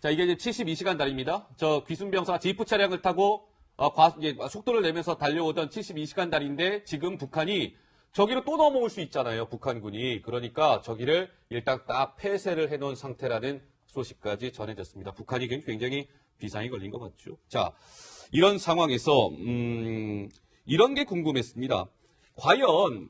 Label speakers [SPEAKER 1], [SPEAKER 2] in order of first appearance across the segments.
[SPEAKER 1] 자, 이게 이제 72시간 다리입니다. 저 귀순병사가 지프 차량을 타고 이제 속도를 내면서 달려오던 72시간 다리인데 지금 북한이 저기로 또 넘어올 수 있잖아요. 북한군이. 그러니까 저기를 일단 딱 폐쇄를 해놓은 상태라는 소식까지 전해졌습니다. 북한이 굉장히 비상이 걸린 것 같죠. 자, 이런 상황에서 이런 게 궁금했습니다. 과연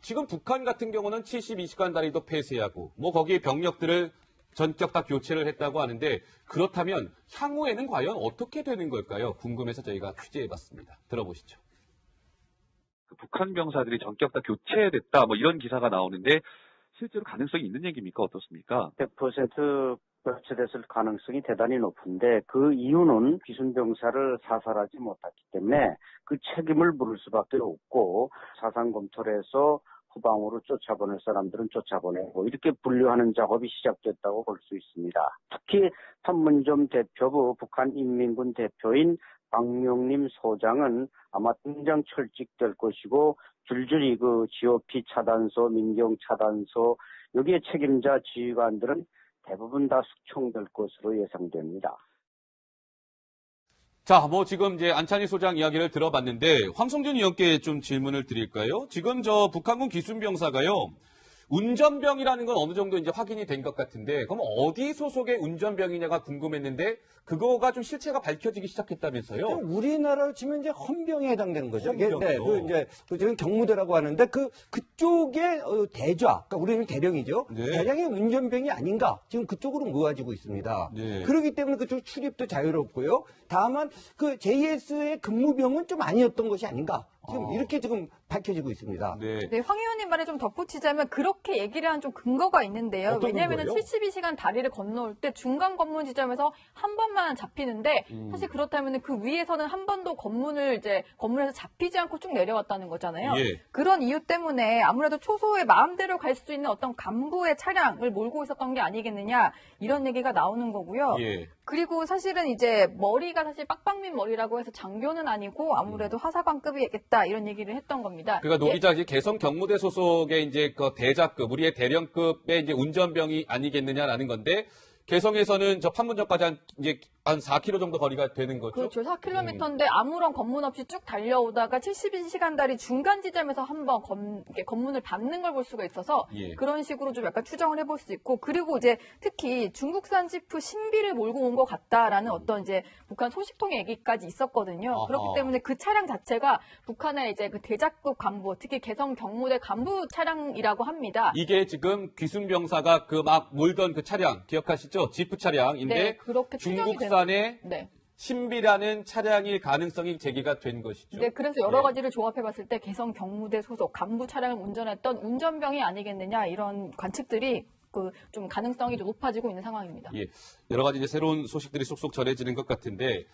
[SPEAKER 1] 지금 북한 같은 경우는 72시간 다리도 폐쇄하고 뭐 거기에 병력들을 전격 다 교체를 했다고 하는데 그렇다면 향후에는 과연 어떻게 되는 걸까요? 궁금해서 저희가 취재해봤습니다. 들어보시죠.
[SPEAKER 2] 북한 병사들이 전격 다 교체됐다 뭐 이런 기사가 나오는데 실제로 가능성이 있는 얘기입니까? 어떻습니까?
[SPEAKER 3] 100% 교체됐을 가능성이 대단히 높은데 그 이유는 귀순병사를 사살하지 못했기 때문에 그 책임을 물을 수밖에 없고 사상 검토를 해서 후방으로 쫓아보낼 사람들은 쫓아보내고 이렇게 분류하는 작업이 시작됐다고 볼 수 있습니다. 특히 판문점 대표부 북한인민군 대표인 박명림 소장은 아마 당장 철직될 것이고 줄줄이 그 GOP 차단소, 민경 차단소 여기에 책임자 지휘관들은 대부분 다 숙청될 것으로 예상됩니다.
[SPEAKER 1] 자, 뭐 지금 이제 안찬희 소장 이야기를 들어봤는데 황성준 의원께 좀 질문을 드릴까요? 지금 저 북한군 귀순병사가요. 운전병이라는 건 어느 정도 이제 확인이 된 것 같은데 그럼 어디 소속의 운전병이냐가 궁금했는데 그거가 좀 실체가 밝혀지기 시작했다면서요?
[SPEAKER 4] 우리나라로 치면 이제 헌병에 해당되는 거죠.
[SPEAKER 1] 헌병이요?
[SPEAKER 4] 네, 지금 경무대라고 하는데 그쪽의 대좌, 그러니까 우리는 대령이죠.
[SPEAKER 1] 네.
[SPEAKER 4] 대령의 운전병이 아닌가 지금 그쪽으로 모아지고 있습니다.
[SPEAKER 1] 네.
[SPEAKER 4] 그렇기 때문에 그쪽 출입도 자유롭고요. 다만 그 JS의 근무병은 좀 아니었던 것이 아닌가. 지금 이렇게 지금 밝혀지고 있습니다.
[SPEAKER 1] 네.
[SPEAKER 5] 네, 황 의원님 말에 좀 덧붙이자면 그렇게 얘기를 한 좀 근거가 있는데요.
[SPEAKER 1] 어떤
[SPEAKER 5] 왜냐하면
[SPEAKER 1] 근거예요?
[SPEAKER 5] 72시간 다리를 건너올 때 중간 검문 지점에서 한 번만 잡히는데 사실 그렇다면 그 위에서는 한 번도 검문에서 잡히지 않고 쭉 내려왔다는 거잖아요.
[SPEAKER 1] 예.
[SPEAKER 5] 그런 이유 때문에 아무래도 초소의 마음대로 갈 수 있는 어떤 간부의 차량을 몰고 있었던 게 아니겠느냐 이런 얘기가 나오는 거고요.
[SPEAKER 1] 예.
[SPEAKER 5] 그리고 사실은 이제 머리가 사실 빡빡민 머리라고 해서 장교는 아니고 아무래도 하사관급이겠다 이런 얘기를 했던 겁니다.
[SPEAKER 1] 그러니까 노기자 이제 개성 경무대 소속의 이제 그 대자급, 우리의 대령급의 이제 운전병이 아니겠느냐라는 건데 개성에서는 저 판문점까지 한 4km 정도 거리가 되는 거죠.
[SPEAKER 5] 그렇죠. 4km인데 아무런 검문 없이 쭉 달려오다가 72시간 다리 중간 지점에서 한번 검문을 받는 걸 볼 수가 있어서
[SPEAKER 1] 예.
[SPEAKER 5] 그런 식으로 좀 약간 추정을 해볼 수 있고 그리고 이제 특히 중국산 지프 신비를 몰고 온 것 같다라는 어떤 이제 북한 소식통의 얘기까지 있었거든요.
[SPEAKER 1] 아하.
[SPEAKER 5] 그렇기 때문에 그 차량 자체가 북한의 이제 그 대작급 간부, 특히 개성 경무대 간부 차량이라고 합니다.
[SPEAKER 1] 이게 지금 귀순병사가 그 막 몰던 그 차량 기억하시죠? 지프 차량인데
[SPEAKER 5] 네, 그렇게 추정이
[SPEAKER 1] 중국산의
[SPEAKER 5] 네.
[SPEAKER 1] 신비라는 차량일 가능성이 제기가 된 것이죠.
[SPEAKER 5] 네, 그래서 여러 가지를 조합해봤을 때 개성 경무대 소속 간부 차량을 운전했던 운전병이 아니겠느냐 이런 관측들이 좀 가능성이 좀 높아지고 있는 상황입니다.
[SPEAKER 1] 예, 여러 가지 이제 새로운 소식들이 쏙쏙 전해지는 것 같은데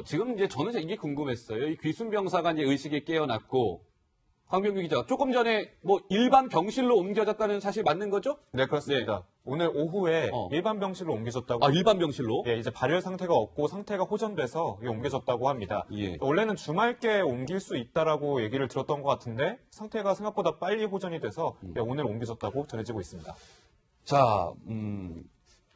[SPEAKER 1] 지금 이제 저는 이게 궁금했어요. 이 귀순병사가 이제 의식이 깨어났고 황병규 기자 조금 전에 뭐 일반 병실로 옮겨졌다는 사실 맞는 거죠?
[SPEAKER 6] 네, 그렇습니다. 오늘 오후에 일반 병실로 옮겨졌다고.
[SPEAKER 1] 아, 일반 병실로?
[SPEAKER 6] 예, 이제 발열 상태가 없고 상태가 호전돼서 옮겨졌다고 합니다.
[SPEAKER 1] 예.
[SPEAKER 6] 원래는 주말께 옮길 수 있다라고 얘기를 들었던 것 같은데 상태가 생각보다 빨리 호전이 돼서 오늘 옮겨졌다고 전해지고 있습니다.
[SPEAKER 1] 자,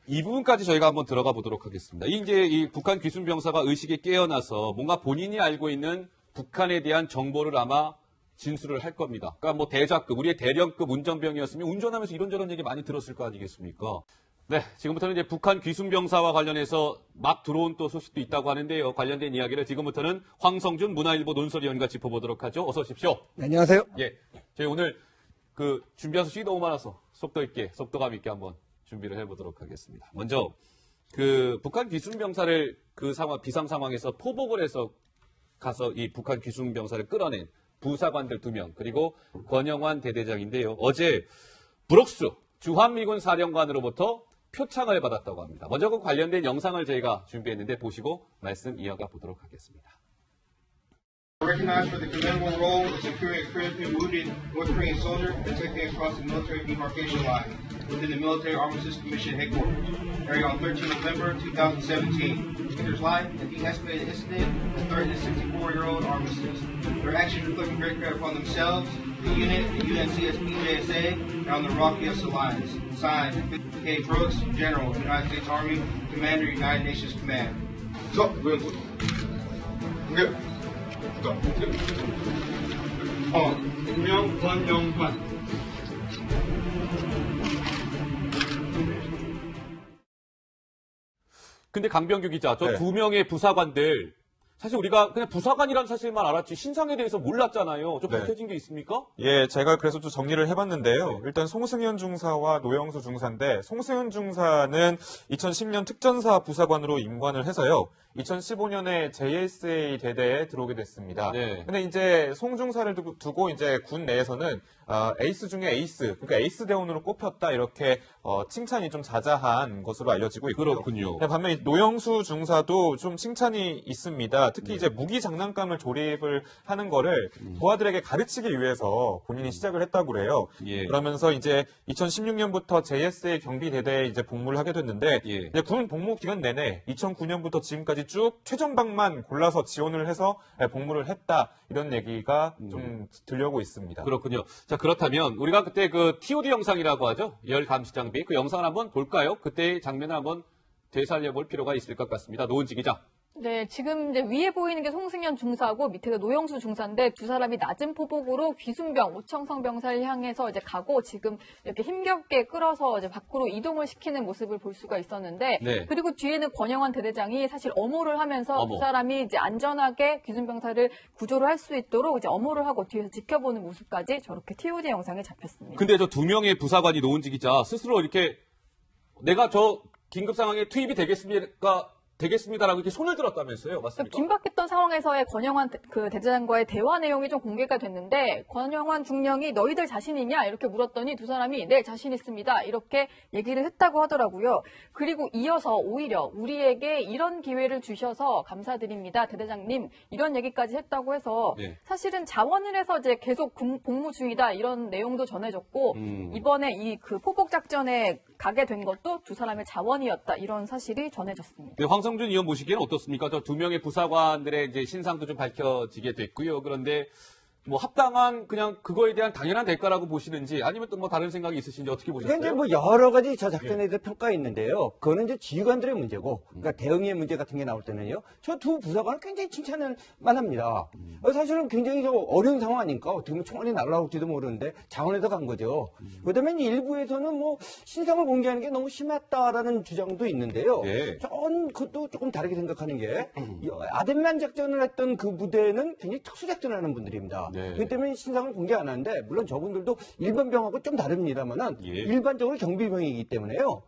[SPEAKER 1] 이 부분까지 저희가 한번 들어가 보도록 하겠습니다. 이제 이 북한 귀순병사가 의식이 깨어나서 뭔가 본인이 알고 있는 북한에 대한 정보를 아마 진술을 할 겁니다. 그러니까 뭐 대자급, 우리의 대령급 운전병이었으면 운전하면서 이런저런 얘기 많이 들었을 거 아니겠습니까? 네, 지금부터는 이제 북한 귀순병사와 관련해서 막 들어온 또 소식도 있다고 하는데요. 관련된 이야기를 지금부터는 황성준 문화일보 논설위원과 짚어보도록 하죠. 어서 오십시오.
[SPEAKER 4] 네, 안녕하세요.
[SPEAKER 1] 예, 저희 오늘 준비한 소식이 너무 많아서 속도감 있게 한번 준비를 해보도록 하겠습니다. 먼저 북한 귀순병사를 비상 상황에서 포복을 해서 가서 이 북한 귀순병사를 끌어낸 부사관들 2명 그리고 권영환 대대장인데요. 어제 브록스 주한미군 사령관으로부터 표창을 받았다고 합니다. 먼저 그 관련된 영상을 저희가 준비했는데 보시고 말씀 이어가 보도록 하겠습니다.
[SPEAKER 7] Recognized for the commendable role of securing a critically wounded North Korean soldier protecting across the military demarcation line within the Military Armistice Commission headquarters, carried on 13 November 2017. Victor's life at the estimated incident threatened a 64-year-old armistice. Their actions reflect great credit upon themselves, the unit, the UNCSP-JSA, and on the Rocky-US Alliance. Signed, K. Brooks, General, United States Army, Commander, United Nations Command.
[SPEAKER 8] 자, 모양도. 공개. 자, 김영, 권영환.
[SPEAKER 1] 근데 강병규 기자, 저
[SPEAKER 6] 네.
[SPEAKER 1] 두 명의 부사관들, 사실 우리가 그냥 부사관이라는 사실만 알았지 신상에 대해서 몰랐잖아요. 좀
[SPEAKER 6] 네.
[SPEAKER 1] 밝혀진 게 있습니까?
[SPEAKER 6] 예, 제가 그래서 좀 정리를 해봤는데요. 일단 송승현 중사와 노영수 중사인데, 송승현 중사는 2010년 특전사 부사관으로 임관을 해서요. 2015년에 JSA 대대에 들어오게 됐습니다.
[SPEAKER 1] 네.
[SPEAKER 6] 근데 이제 송 중사를 두고 이제 군 내에서는 에이스 중에 에이스, 그러니까 에이스 대원으로 꼽혔다 이렇게 칭찬이 좀 자자한 것으로 알려지고 있고요.
[SPEAKER 1] 그렇군요.
[SPEAKER 6] 반면에 노영수 중사도 좀 칭찬이 있습니다. 특히 이제 무기 장난감을 조립을 하는 거를 부하들에게 가르치기 위해서 본인이 시작을 했다고 그래요.
[SPEAKER 1] 예.
[SPEAKER 6] 그러면서 이제 2016년부터 JSA 경비대대에 이제 복무를 하게 됐는데
[SPEAKER 1] 예.
[SPEAKER 6] 이제 군 복무 기간 내내 2009년부터 지금까지 쭉 최전방만 골라서 지원을 해서 복무를 했다 이런 얘기가 좀 들려오고 있습니다.
[SPEAKER 1] 그렇군요. 자, 그렇다면 우리가 그때 그 TOD 영상이라고 하죠. 열 감시 장비. 그 영상을 한번 볼까요? 그때의 장면을 한번 되살려 볼 필요가 있을 것 같습니다. 노은지 기자.
[SPEAKER 5] 네, 지금 이제 위에 보이는 게 송승현 중사고 밑에가 노영수 중사인데 두 사람이 낮은 포복으로 귀순병, 오청성 병사를 향해서 이제 가고 지금 이렇게 힘겹게 끌어서 이제 밖으로 이동을 시키는 모습을 볼 수가 있었는데
[SPEAKER 1] 네.
[SPEAKER 5] 그리고 뒤에는 권영환 대대장이 사실 엄호를 하면서
[SPEAKER 1] 어머.
[SPEAKER 5] 두 사람이 이제 안전하게 귀순병사를 구조를 할 수 있도록 이제 엄호를 하고 뒤에서 지켜보는 모습까지 저렇게 TOD 영상에 잡혔습니다.
[SPEAKER 1] 근데 저 두 명의 부사관이 노은지 기자 스스로 이렇게 내가 저 긴급 상황에 투입이 되겠습니다라고 이렇게 손을 들었다면서요. 맞습니까?
[SPEAKER 5] 긴박했던 상황에서의 권영환 그 대대장과의 대화 내용이 좀 공개가 됐는데 권영환 중령이 너희들 자신이냐 이렇게 물었더니 두 사람이 네 자신 있습니다 이렇게 얘기를 했다고 하더라고요. 그리고 이어서 오히려 우리에게 이런 기회를 주셔서 감사드립니다 대대장님 이런 얘기까지 했다고 해서
[SPEAKER 1] 네.
[SPEAKER 5] 사실은 자원을 해서 이제 계속 복무 중이다 이런 내용도 전해졌고 이번에 이 그 포복 작전에 가게 된 것도 두 사람의 자원이었다 이런 사실이 전해졌습니다.
[SPEAKER 1] 네, 황성준 의원 보시기에는 어떻습니까? 저 두 명의 부사관들의 이제 신상도 좀 밝혀지게 됐고요. 그런데 뭐 합당한 그냥 그거에 대한 당연한 대가라고 보시는지 아니면 또 뭐 다른 생각이 있으신지 어떻게 보셨어요?
[SPEAKER 4] 그러니까 이제 뭐 여러 가지 저 작전에 대해서 평가가 있는데요. 그거는 이제 지휘관들의 문제고, 그러니까 대응의 문제 같은 게 나올 때는요. 저 두 부사관은 굉장히 칭찬을 만합니다. 사실은 굉장히 저 어려운 상황 아닙니까? 어떻게 보면 총알이 날아올지도 모르는데 자원에서 간 거죠. 그다음에 일부에서는 뭐 신상을 공개하는 게 너무 심했다라는 주장도 있는데요.
[SPEAKER 1] 예.
[SPEAKER 4] 저는 그것도 조금 다르게 생각하는 게 아덴만 작전을 했던 그 부대는 굉장히 특수 작전을 하는 분들입니다.
[SPEAKER 1] 네.
[SPEAKER 4] 그렇기 때문에 신상을 공개 안 하는데 물론 저분들도 일반병하고 좀 다릅니다만은
[SPEAKER 1] 예.
[SPEAKER 4] 일반적으로 경비병이기 때문에요.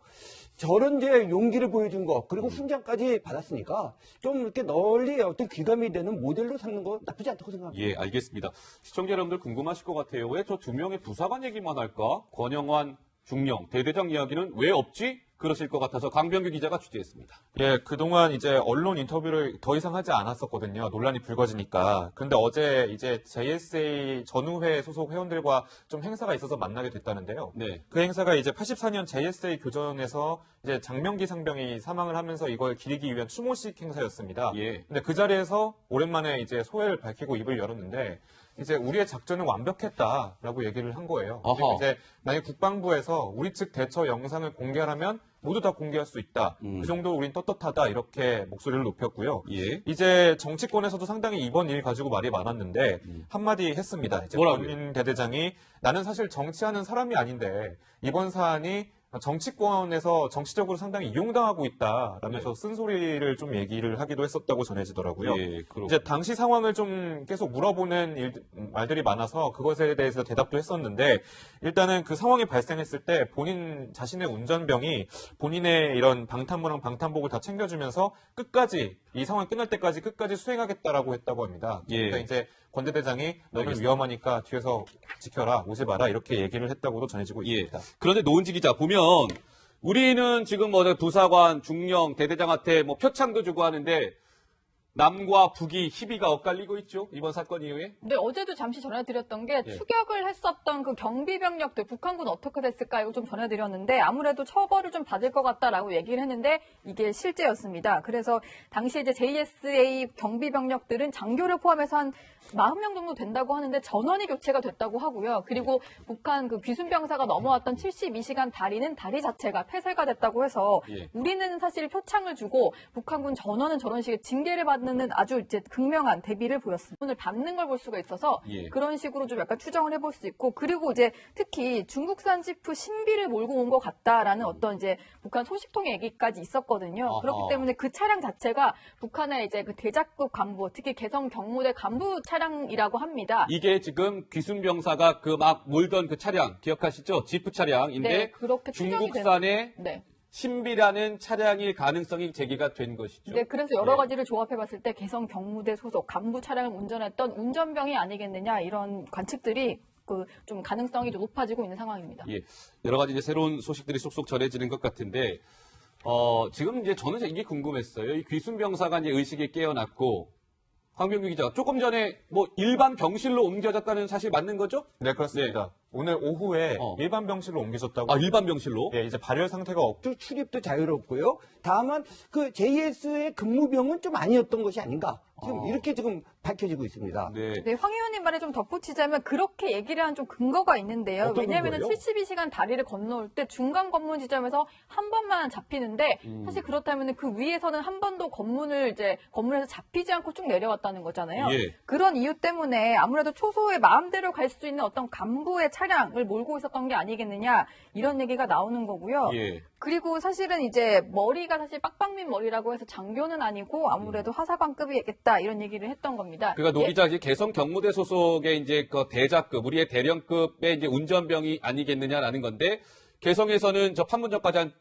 [SPEAKER 4] 저런 이제 용기를 보여준 거 그리고 훈장까지 받았으니까 좀 이렇게 널리 어떤 귀감이 되는 모델로 삼는 거 나쁘지 않다고 생각합니다.
[SPEAKER 1] 예, 알겠습니다. 시청자 여러분들 궁금하실 것 같아요. 왜 저 두 명의 부사관 얘기만 할까? 권영환, 중령, 대대장 이야기는 왜 없지? 그러실 것 같아서 강병규 기자가 취재했습니다.
[SPEAKER 6] 예, 그동안 이제 언론 인터뷰를 더 이상 하지 않았었거든요. 논란이 불거지니까. 그런데 어제 이제 JSA 전후회 소속 회원들과 좀 행사가 있어서 만나게 됐다는데요.
[SPEAKER 1] 네.
[SPEAKER 6] 그 행사가 이제 84년 JSA 교전에서 이제 장명기 상병이 사망을 하면서 이걸 기리기 위한 추모식 행사였습니다.
[SPEAKER 1] 예.
[SPEAKER 6] 근데 그 자리에서 오랜만에 이제 소회를 밝히고 입을 열었는데 이제 우리의 작전은 완벽했다라고 얘기를 한 거예요.
[SPEAKER 1] 아하.
[SPEAKER 6] 그리고 이제 만약 국방부에서 우리 측 대처 영상을 공개하라면 모두 다 공개할 수 있다. 그 정도로 우린 떳떳하다 이렇게 목소리를 높였고요.
[SPEAKER 1] 예.
[SPEAKER 6] 이제 정치권에서도 상당히 이번 일 가지고 말이 많았는데 한마디 했습니다. 이제
[SPEAKER 1] 뭐라고요?
[SPEAKER 6] 권민 대대장이 나는 사실 정치하는 사람이 아닌데 이번 사안이 정치권에서 정치적으로 상당히 이용당하고 있다라면서 쓴소리를 좀 얘기를 하기도 했었다고 전해지더라고요.
[SPEAKER 1] 예, 그렇군요.
[SPEAKER 6] 이제 당시 상황을 좀 계속 물어보는 말들이 많아서 그것에 대해서 대답도 했었는데 일단은 그 상황이 발생했을 때 본인 자신의 운전병이 본인의 이런 방탄무랑 방탄복을 다 챙겨주면서 끝까지 이 상황이 끝날 때까지 끝까지 수행하겠다라고 했다고 합니다.
[SPEAKER 1] 예.
[SPEAKER 6] 그러니까 이제 권 대대장이 너는
[SPEAKER 1] 알겠습니다.
[SPEAKER 6] 위험하니까 뒤에서 지켜라, 오지 마라 이렇게 얘기를 했다고도 전해지고
[SPEAKER 1] 예.
[SPEAKER 6] 있습니다.
[SPEAKER 1] 그런데 노은지 기자 보면 우리는 지금 뭐 부사관, 중령, 대대장한테 뭐 표창도 주고 하는데 남과 북이 희비가 엇갈리고 있죠. 이번 사건 이후에.
[SPEAKER 5] 네, 어제도 잠시 전해드렸던 게
[SPEAKER 1] 예.
[SPEAKER 5] 추격을 했었던 그 경비병력들, 북한군 어떻게 됐을까 이거 좀 전해드렸는데 아무래도 처벌을 좀 받을 것 같다라고 얘기를 했는데 이게 실제였습니다. 그래서 당시 이제 JSA 경비병력들은 장교를 포함해서 한 40명 정도 된다고 하는데 전원이 교체가 됐다고 하고요. 그리고 북한 그 귀순병사가 넘어왔던 72시간 다리는 다리 자체가 폐쇄가 됐다고 해서
[SPEAKER 1] 예.
[SPEAKER 5] 우리는 사실 표창을 주고 북한군 전원은 저런 식의 징계를 받는 아주 이제 극명한 대비를 보였습니다. 오늘 받는 걸 볼 수가 있어서
[SPEAKER 1] 예.
[SPEAKER 5] 그런 식으로 좀 약간 추정을 해볼 수 있고 그리고 이제 특히 중국산 지프 신비를 몰고 온 것 같다라는 어떤 이제 북한 소식통의 얘기까지 있었거든요.
[SPEAKER 1] 아하.
[SPEAKER 5] 그렇기 때문에 그 차량 자체가 북한의 이제 그 대작급 간부, 특히 개성 경무대 간부 차량이라고 합니다.
[SPEAKER 1] 이게 지금 귀순병사가 그 막 몰던 그 차량 기억하시죠? 지프 차량인데
[SPEAKER 5] 네, 그렇게 추정이
[SPEAKER 1] 중국산의
[SPEAKER 5] 네.
[SPEAKER 1] 신비라는 차량일 가능성이 제기가 된 것이죠.
[SPEAKER 5] 네, 그래서 여러 가지를 조합해봤을 때 개성 경무대 소속 간부 차량을 운전했던 운전병이 아니겠느냐 이런 관측들이 그 좀 가능성이 좀 높아지고 있는 상황입니다.
[SPEAKER 1] 예, 여러 가지 이제 새로운 소식들이 쏙쏙 전해지는 것 같은데, 지금 이제 저는 이게 궁금했어요. 이 귀순병사가 이제 의식이 깨어났고, 황병규 기자, 조금 전에 뭐 일반 병실로 옮겨졌다는 사실 맞는 거죠?
[SPEAKER 6] 네, 그렇습니다. 오늘 오후에 일반 병실로 옮겨졌다고.
[SPEAKER 1] 아, 일반 병실로?
[SPEAKER 6] 예, 이제 발열 상태가
[SPEAKER 4] 출입도 자유롭고요. 다만 그 JS의 근무병은 좀 아니었던 것이 아닌가. 지금 이렇게 지금 밝혀지고 있습니다.
[SPEAKER 1] 네.
[SPEAKER 5] 네, 황 의원님 말에 좀 덧붙이자면 그렇게 얘기를 한 좀 근거가 있는데요.
[SPEAKER 1] 어떤
[SPEAKER 5] 왜냐하면
[SPEAKER 1] 근거예요?
[SPEAKER 5] 72시간 다리를 건너올 때 중간 검문 지점에서 한 번만 잡히는데 사실 그렇다면 그 위에서는 한 번도 검문에서 잡히지 않고 쭉 내려왔다는 거잖아요.
[SPEAKER 1] 예.
[SPEAKER 5] 그런 이유 때문에 아무래도 초소의 마음대로 갈 수 있는 어떤 간부의 차량을 몰고 있었던 게 아니겠느냐 이런 얘기가 나오는 거고요.
[SPEAKER 1] 예.
[SPEAKER 5] 그리고 사실은 이제 머리가 사실 빡빡민 머리라고 해서 장교는 아니고 아무래도 하사관급이겠다 이런 얘기를 했던 겁니다.
[SPEAKER 1] 그러니까 노 기자 이제 개성 경무대 소속의 이제 그 대작급, 우리의 대령급의 이제 운전병이 아니겠느냐라는 건데, 개성에서는 저 판문점까지 한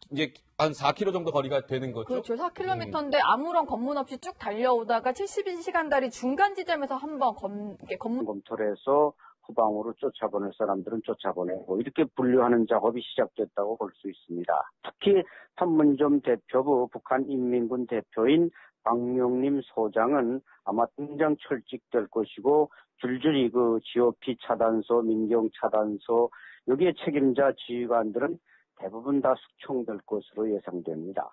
[SPEAKER 1] 4km 정도 거리가 되는 거죠?
[SPEAKER 5] 그렇죠. 4km인데 아무런 검문 없이 쭉 달려오다가 72시간 다리 중간 지점에서 한번 검문
[SPEAKER 3] 검토를 해서 후방으로 쫓아보낼 사람들은 쫓아보내고 이렇게 분류하는 작업이 시작됐다고 볼 수 있습니다. 특히 판문점 대표부 북한인민군 대표인 박명림 소장은 아마 당장 철직될 것이고 줄줄이 그 GOP 차단소, 민경 차단소 여기에 책임자 지휘관들은 대부분 다 숙청될 것으로 예상됩니다.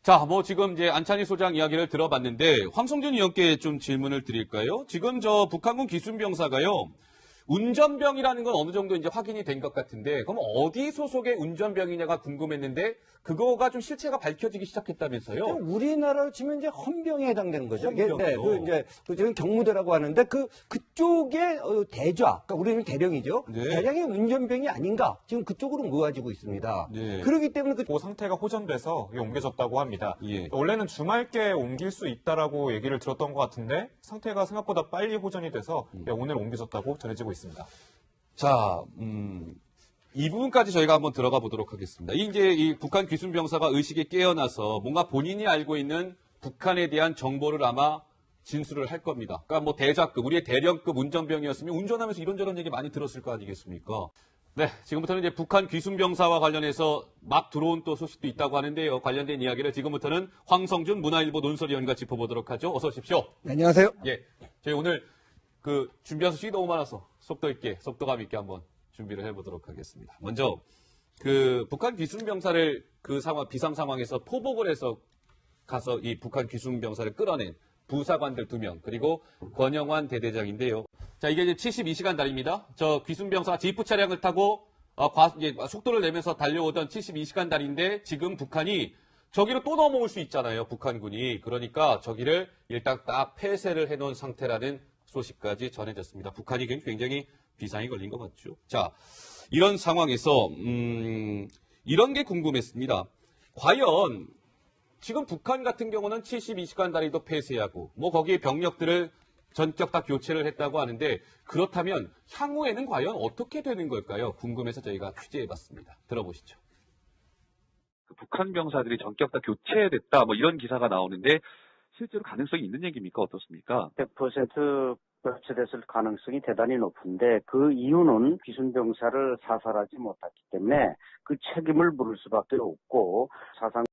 [SPEAKER 1] 자, 뭐 지금 이제 안찬희 소장 이야기를 들어봤는데 황성준 의원께 좀 질문을 드릴까요? 지금 저 북한군 귀순병사가요. 운전병이라는 건 어느 정도 이제 확인이 된 것 같은데, 그럼 어디 소속의 운전병이냐가 궁금했는데 그거가 좀 실체가 밝혀지기 시작했다면서요?
[SPEAKER 4] 우리나라로 치면 이제 헌병에 해당되는 거죠. 이게,
[SPEAKER 1] 헌병이요.
[SPEAKER 4] 네, 그 지금 경무대라고 하는데 그쪽의 대좌, 그러니까 우리는 대령이죠.
[SPEAKER 1] 네.
[SPEAKER 4] 대령의 운전병이 아닌가 지금 그쪽으로 모아지고 있습니다.
[SPEAKER 1] 네.
[SPEAKER 4] 그렇기 때문에
[SPEAKER 6] 그 상태가 호전돼서 이게 옮겨졌다고 합니다.
[SPEAKER 1] 예.
[SPEAKER 6] 원래는 주말께 옮길 수 있다라고 얘기를 들었던 것 같은데 상태가 생각보다 빨리 호전이 돼서 오늘 옮겨졌다고 전해지고 있습니다.
[SPEAKER 1] 자, 이 부분까지 저희가 한번 들어가 보도록 하겠습니다. 이제 이 북한 귀순병사가 의식에 깨어나서 뭔가 본인이 알고 있는 북한에 대한 정보를 아마 진술을 할 겁니다. 그러니까 뭐 대작급, 우리의 대령급 운전병이었으면 운전하면서 이런저런 얘기 많이 들었을 거 아니겠습니까? 네, 지금부터는 이제 북한 귀순병사와 관련해서 막 들어온 또 소식도 있다고 하는데요. 관련된 이야기를 지금부터는 황성준 문화일보 논설위원과 짚어보도록 하죠. 어서 오십시오.
[SPEAKER 4] 네, 안녕하세요.
[SPEAKER 1] 예, 저희 오늘 그 준비한 소식이 너무 많아서 속도감 있게 한번 준비를 해보도록 하겠습니다. 먼저 그 북한 귀순병사를 그 상황 비상 상황에서 포복을 해서 가서 이 북한 귀순병사를 끌어낸 부사관들 2명 그리고 권영환 대대장인데요. 자, 이게 이제 72시간 다리입니다. 저 귀순병사 지프 차량을 타고 속도를 내면서 달려오던 72시간 다리인데 지금 북한이 저기로 또 넘어올 수 있잖아요. 북한군이. 그러니까 저기를 일단 딱 폐쇄를 해놓은 상태라는 소식까지 전해졌습니다. 북한이 굉장히 비상이 걸린 것 같죠. 자, 이런 상황에서 이런 게 궁금했습니다. 과연 지금 북한 같은 경우는 72시간 다리도 폐쇄하고 뭐 거기에 병력들을 전격 다 교체를 했다고 하는데 그렇다면 향후에는 과연 어떻게 되는 걸까요? 궁금해서 저희가 취재해봤습니다. 들어보시죠.
[SPEAKER 2] 북한 병사들이 전격 다 교체됐다 뭐 이런 기사가 나오는데 실제로 가능성이 있는 얘기입니까? 어떻습니까?
[SPEAKER 3] 100% 교체됐을 가능성이 대단히 높은데 그 이유는 귀순병사를 사살하지 못했기 때문에 그 책임을 물을 수밖에 없고 사상